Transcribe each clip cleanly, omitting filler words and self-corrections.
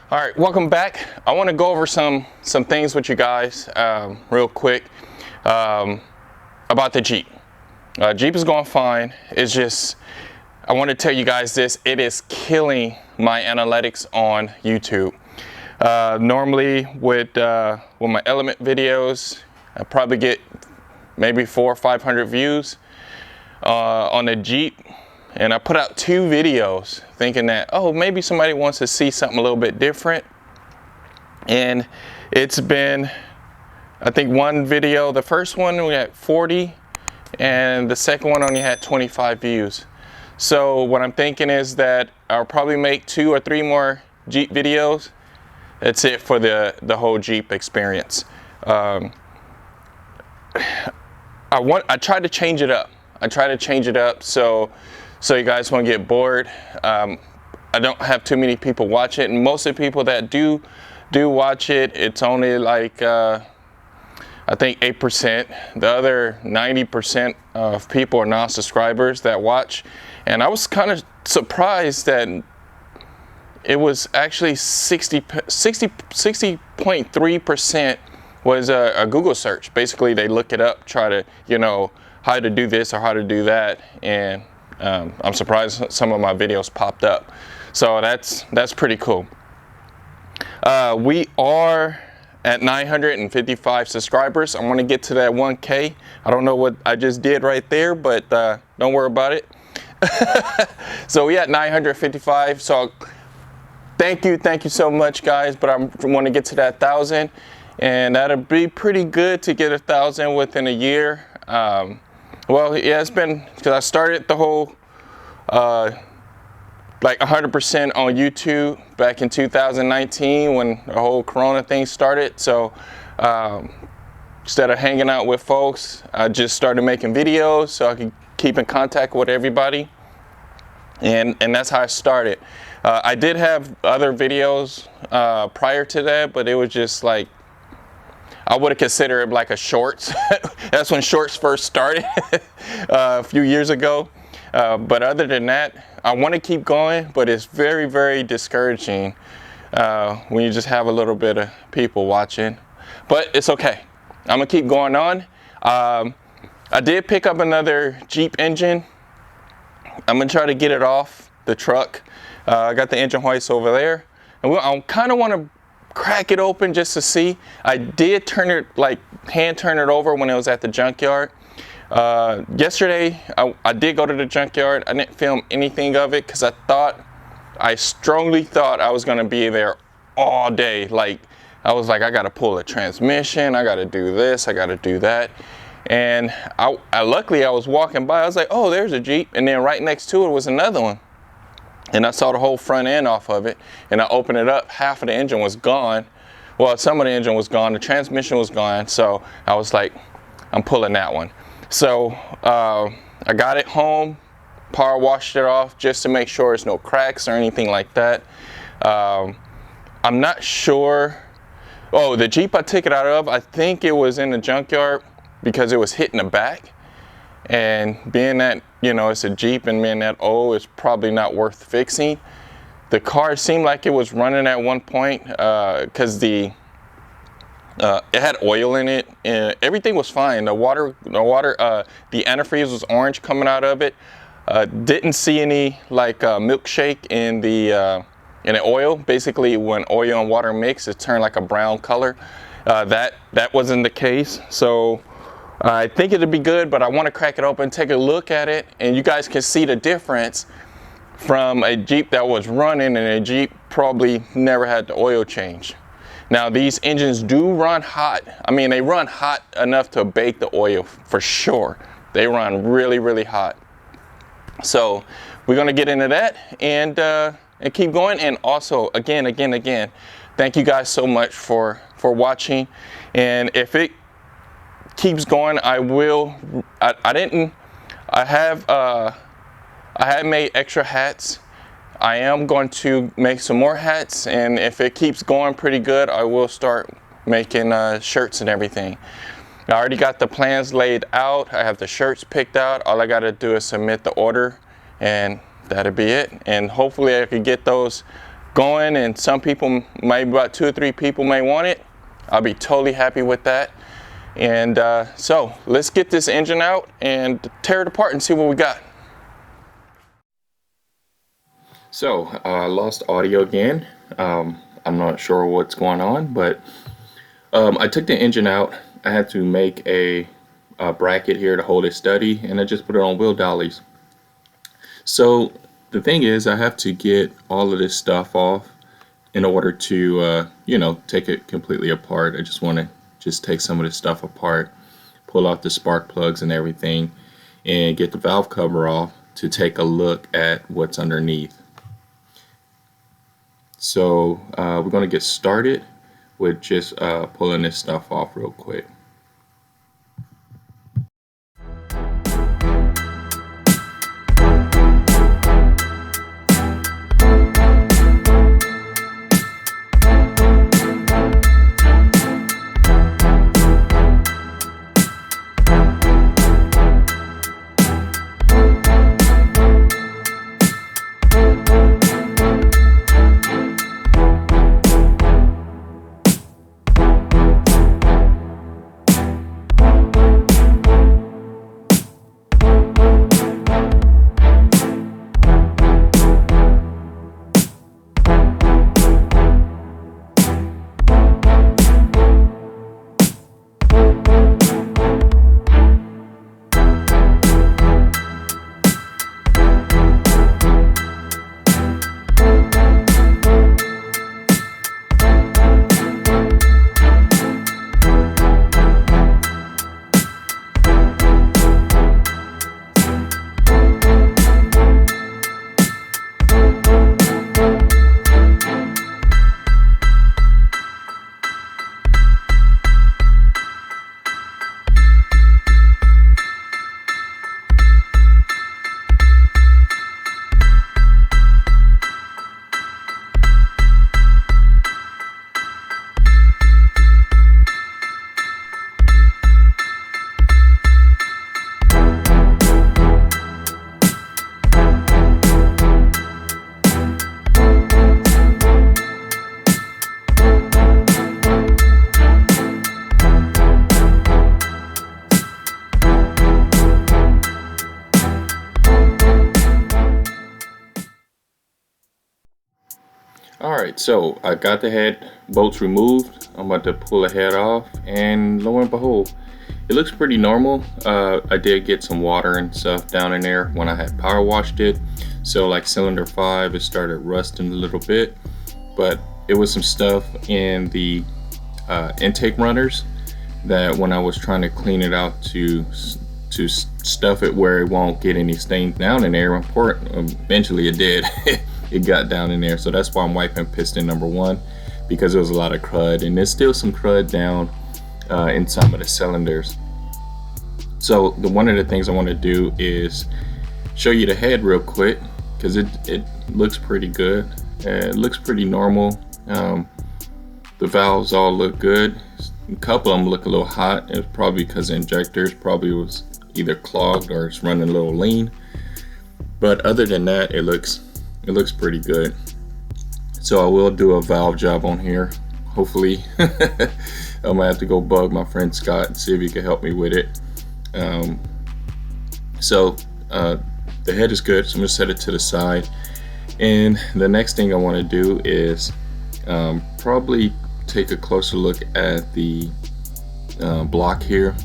All right, welcome back. I want to go over some things with you guys real quick about the Jeep. Jeep is going fine. It's just, I want to tell you guys this, it is killing my analytics on YouTube. Normally with my Element videos, I probably get maybe 400 or 500 views on the Jeep. And I put out 2 videos thinking that, oh, maybe somebody wants to see something a little bit different. And it's been, I think one video, the first one we had 40 and the second one only had 25 views. So what I'm thinking is that I'll probably make 2 or 3 more Jeep videos. That's it for the whole Jeep experience. I tried to change it up. So you guys won't get bored. I don't have too many people watch it, and most of the people that do watch it, it's only like I think 8%. The other 90% of people are non-subscribers that watch, and I was kind of surprised that it was actually 60.3% was a Google search. Basically, they look it up, try to, you know, how to do this or how to do that, and I'm surprised some of my videos popped up. So that's pretty cool. We are at 955 subscribers. I want to get to that 1K. I don't know what I just did right there, but don't worry about it. So we at 955. So thank you so much, guys. But I want to get to that 1,000, and that'll be pretty good to get 1,000 within a year. Well, yeah, it's been, because I started the whole like 100% on YouTube back in 2019 when the whole Corona thing started. So instead of hanging out with folks, I just started making videos so I could keep in contact with everybody. And that's how I started. I did have other videos prior to that, but it was just like, I would have considered it like a shorts. That's when shorts first started a few years ago. But other than that, I want to keep going, but it's very, very discouraging when you just have a little bit of people watching. But it's okay. I'm going to keep going on. I did pick up another Jeep engine. I'm going to try to get it off the truck. I got the engine hoist over there. And I kind of want to crack it open just to see. I did turn it, like hand turn it over when it was at the junkyard. Yesterday I did go to the junkyard. I didn't film anything of it because I strongly thought I was going to be there all day. Like I was like, I got to pull a transmission, I got to do this, I got to do that. And I luckily I was walking by, I was like, oh, there's a Jeep, and then right next to it was another one. And I saw the whole front end off of it, and I opened it up. Half of the engine was gone. Well, some of the engine was gone. The transmission was gone. So I was like, I'm pulling that one. So I got it home, power washed it off just to make sure there's no cracks or anything like that. I'm not sure. Oh, the Jeep I took it out of, I think it was in the junkyard because it was hitting the back. And being that, you know, it's a Jeep and being that old, it's probably not worth fixing. The car seemed like it was running at one point because it had oil in it, and everything was fine. The antifreeze was orange coming out of it. Didn't see any like milkshake in the oil. Basically, when oil and water mix, it turned like a brown color. That wasn't the case. So I think it'll be good, but I want to crack it open, take a look at it, and you guys can see the difference from a Jeep that was running and a Jeep probably never had the oil change. Now these engines do run hot. I mean, they run hot enough to bake the oil for sure. They run really, really hot. So we're gonna get into that and keep going. And also, again, thank you guys so much for watching. And if it keeps going, I will. I had made extra hats. I am going to make some more hats, and if it keeps going pretty good, I will start making shirts and everything. I already got the plans laid out. I have the shirts picked out. All I got to do is submit the order, and that'll be it. And hopefully I could get those going, and some people, maybe about 2 or 3 people may want it, I'll be totally happy with that. And so let's get this engine out and tear it apart and see what we got. So I lost audio again. I'm not sure what's going on, but I took the engine out. I had to make a bracket here to hold it steady, and I just put it on wheel dollies. So the thing is, I have to get all of this stuff off in order to you know, take it completely apart. I just want to take some of this stuff apart, pull out the spark plugs and everything, and get the valve cover off to take a look at what's underneath. So we're going to get started with just pulling this stuff off real quick. Alright, so I got the head bolts removed. I'm about to pull the head off, and lo and behold, it looks pretty normal. I did get some water and stuff down in there when I had power washed it, so like cylinder 5, it started rusting a little bit, but it was some stuff in the intake runners that when I was trying to clean it out to stuff it where it won't get any stains down in there, eventually it did. It got down in there, so that's why I'm wiping piston number 1, because there was a lot of crud, and there's still some crud down in some of the cylinders. So one of the things I want to do is show you the head real quick, because it looks pretty good. It looks pretty normal. The valves all look good. A couple of them look a little hot. It's probably because the injectors probably was either clogged or it's running a little lean, but other than that, it looks pretty good. So I will do a valve job on here, hopefully. I'm gonna have to go bug my friend Scott and see if he can help me with it. So the head is good, so I'm gonna set it to the side, and the next thing I want to do is probably take a closer look at the block here.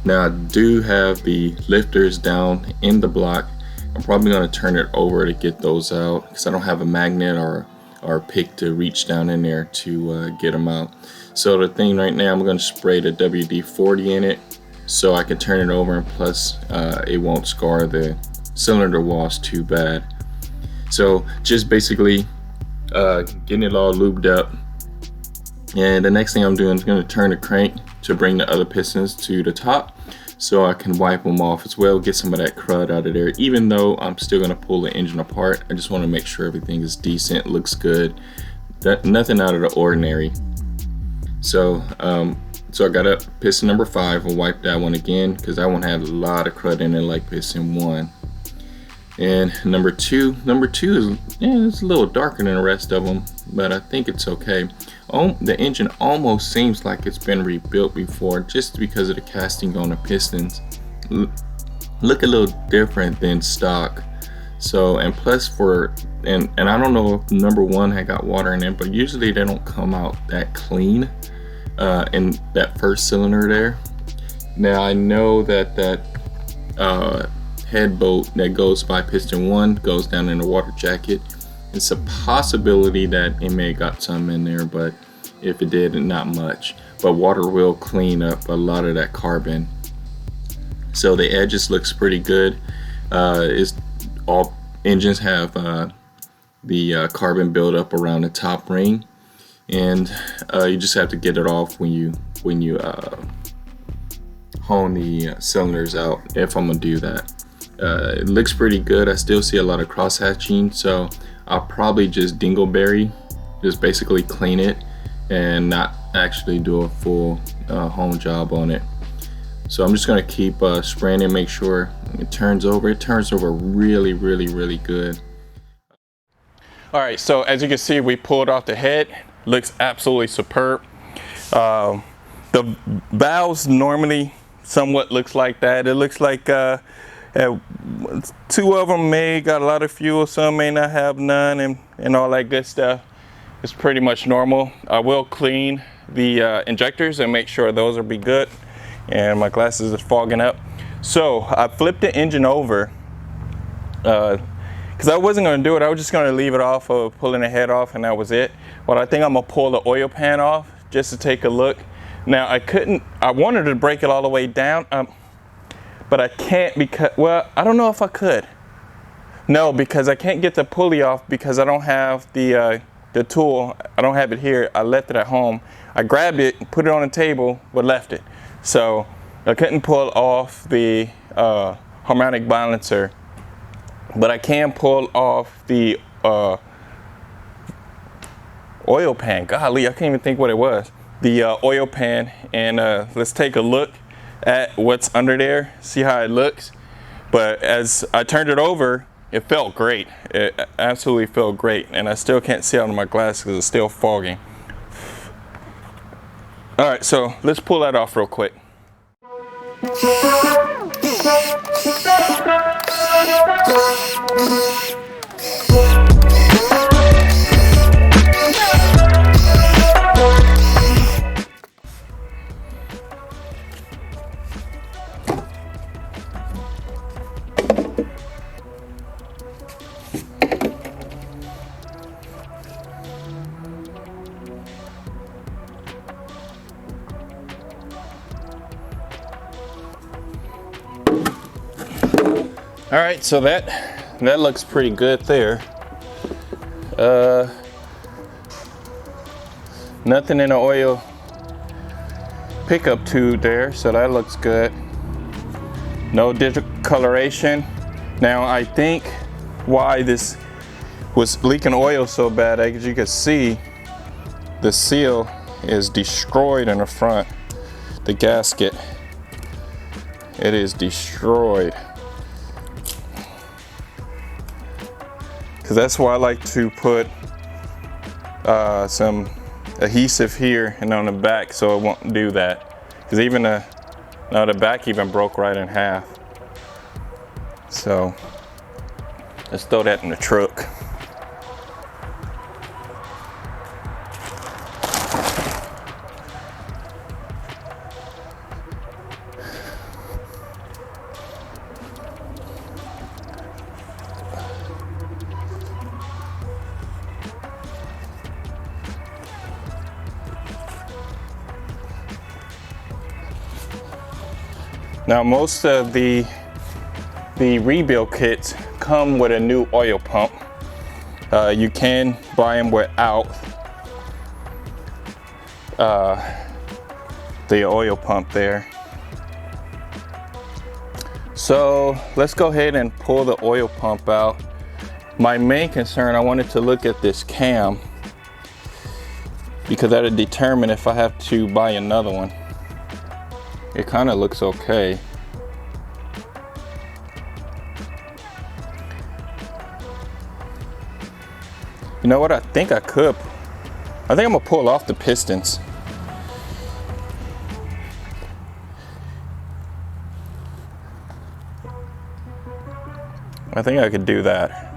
Now I do have the lifters down in the block. I'm probably going to turn it over to get those out, because I don't have a magnet or a pick to reach down in there to get them out. So the thing right now, I'm going to spray the WD-40 in it so I can turn it over, and plus it won't scar the cylinder walls too bad. So just basically getting it all lubed up, and the next thing I'm doing is going to turn the crank to bring the other pistons to the top, so I can wipe them off as well, get some of that crud out of there. Even though I'm still going to pull the engine apart, I just want to make sure everything is decent, looks good, nothing out of the ordinary. So so I got up piston number 5 and wiped that one again, because that one had a lot of crud in it like piston 1. And number two is, yeah, it's a little darker than the rest of them, but I think it's okay. The engine almost seems like it's been rebuilt before, just because of the casting on the pistons. Look a little different than stock. So, and plus and I don't know if number one had got water in it, but usually they don't come out that clean in that first cylinder there. Now I know that head bolt that goes by piston 1 goes down in the water jacket. It's a possibility that it may have got some in there, but if it did, not much. But water will clean up a lot of that carbon. So the edges looks pretty good. All engines have the carbon buildup around the top ring, and you just have to get it off when you hone the cylinders out, if I'm gonna do that. It looks pretty good. I still see a lot of cross hatching, so I'll probably just dingleberry, just basically clean it and not actually do a full home job on it. So I'm just gonna keep spraying and make sure it turns over. It turns over really, really, really good. All right, so as you can see, we pulled off the head. Looks absolutely superb. The valves normally somewhat looks like that. It looks like two of them may got a lot of fuel, some may not have none, and all that good stuff. It's pretty much normal. I will clean the injectors and make sure those will be good. And my glasses are fogging up. So I flipped the engine over because I wasn't going to do it. I was just going to leave it off of pulling the head off, and that was it. But I think I'm going to pull the oil pan off just to take a look. Now I wanted to break it all the way down, but I can't because, well, I don't know if I could. No, because I can't get the pulley off because I don't have the tool. I don't have it here. I left it at home. I grabbed it, put it on the table, but left it. So I couldn't pull off the harmonic balancer, but I can pull off the oil pan. Golly, I can't even think what it was. The oil pan, and let's take a look at what's under there, see how it looks. But as I turned it over, it felt great. It absolutely felt great, and I still can't see out of my glasses because it's still fogging. All right, so let's pull that off real quick. All right, so that looks pretty good there. Nothing in the oil pickup tube there, so that looks good. No discoloration. Now I think why this was leaking oil so bad, as you can see, the seal is destroyed in the front. The gasket, it is destroyed. Because that's why I like to put some adhesive here and on the back so it won't do that. Because even the back even broke right in half. So let's throw that in the truck. Now most of the rebuild kits come with a new oil pump. You can buy them without the oil pump there. So let's go ahead and pull the oil pump out. My main concern, I wanted to look at this cam because that'll determine if I have to buy another one. It kind of looks okay. You know what? I think I could. I think I'm gonna pull off the pistons. I think I could do that.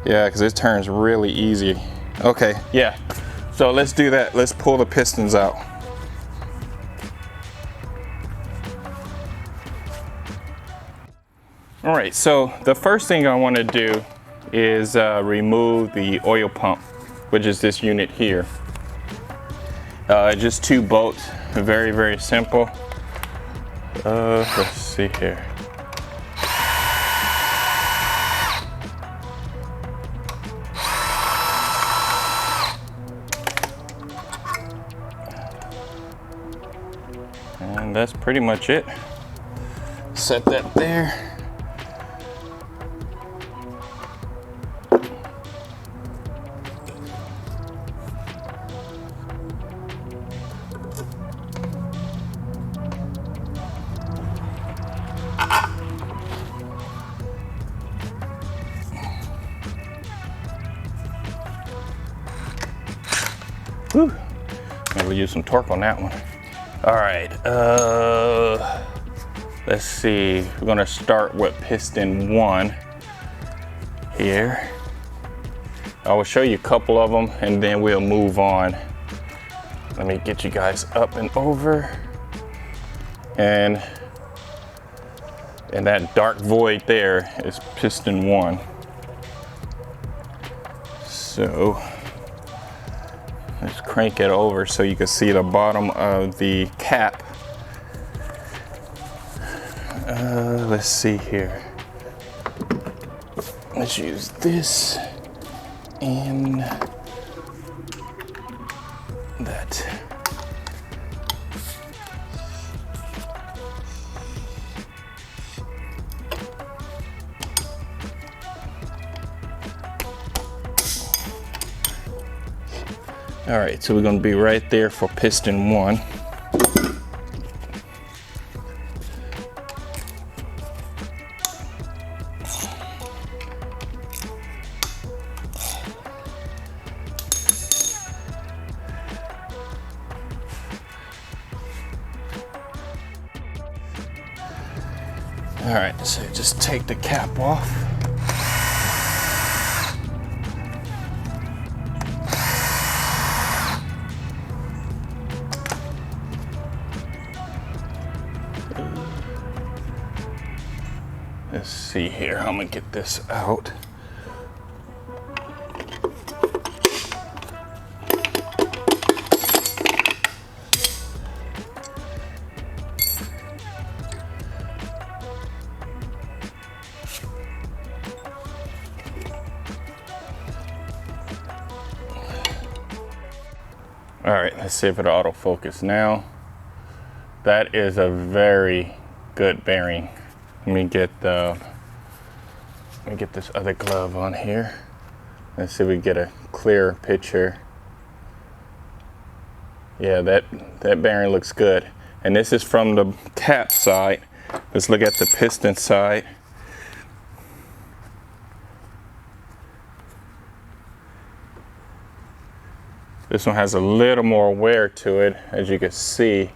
Yeah, because it turns really easy. Okay, yeah. So let's do that. Let's pull the pistons out. All right, so the first thing I want to do is remove the oil pump, which is this unit here. Just 2 bolts, very, very simple. Let's see here. And that's pretty much it. Set that there. Whew. Maybe we'll use some torque on that one. All right, let's see. We're gonna start with piston 1 here. I will show you a couple of them and then we'll move on. Let me get you guys up and over. And that dark void there is piston 1. So let's crank it over so you can see the bottom of the cap. Let's see here. Let's use this and that. All right, so we're gonna be right there for piston 1. All right, so just take the cap off. Let's see here, I'm gonna get this out. All right, let's see if it'll autofocus now. That is a very good bearing. Let me get this other glove on here. Let's see if we get a clearer picture. Yeah, that bearing looks good. And this is from the cap side. Let's look at the piston side. This one has a little more wear to it. As you can see,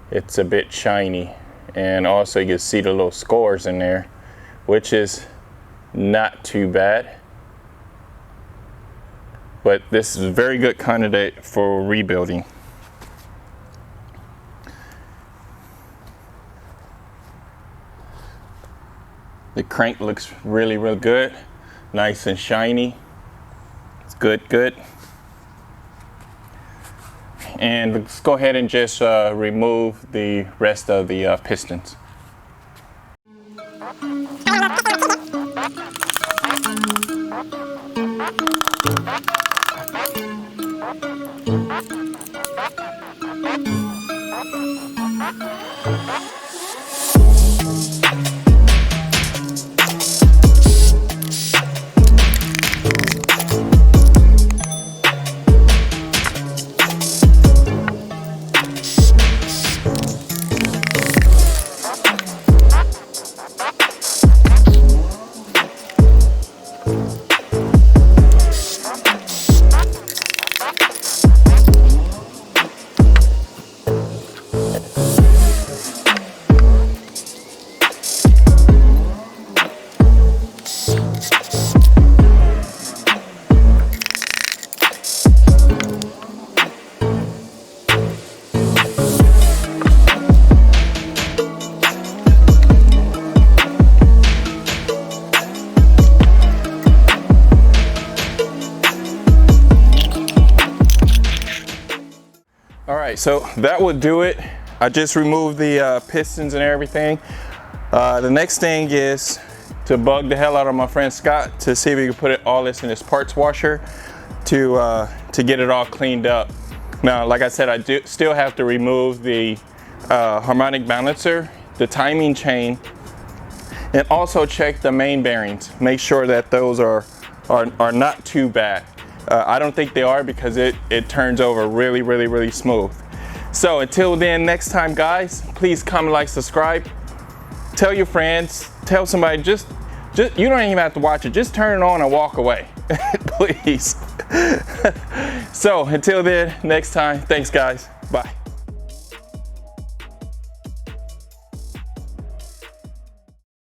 it's a bit shiny. And also you can see the little scores in there, which is not too bad. But this is a very good candidate for rebuilding. The crank looks really, really good. Nice and shiny. It's good. And let's go ahead and just remove the rest of the pistons. right, so that would do it. I just removed the pistons and everything. The next thing is to bug the hell out of my friend Scott to see if we can put all this in his parts washer to get it all cleaned up. Now, like I said, I do still have to remove the harmonic balancer, the timing chain, and also check the main bearings. Make sure that those are not too bad. I don't think they are because it turns over really smooth. So until then, next time guys, please comment, like, subscribe, tell your friends, tell somebody, just you don't even have to watch it, just turn it on and walk away. Please. So until then, next time, thanks guys, bye.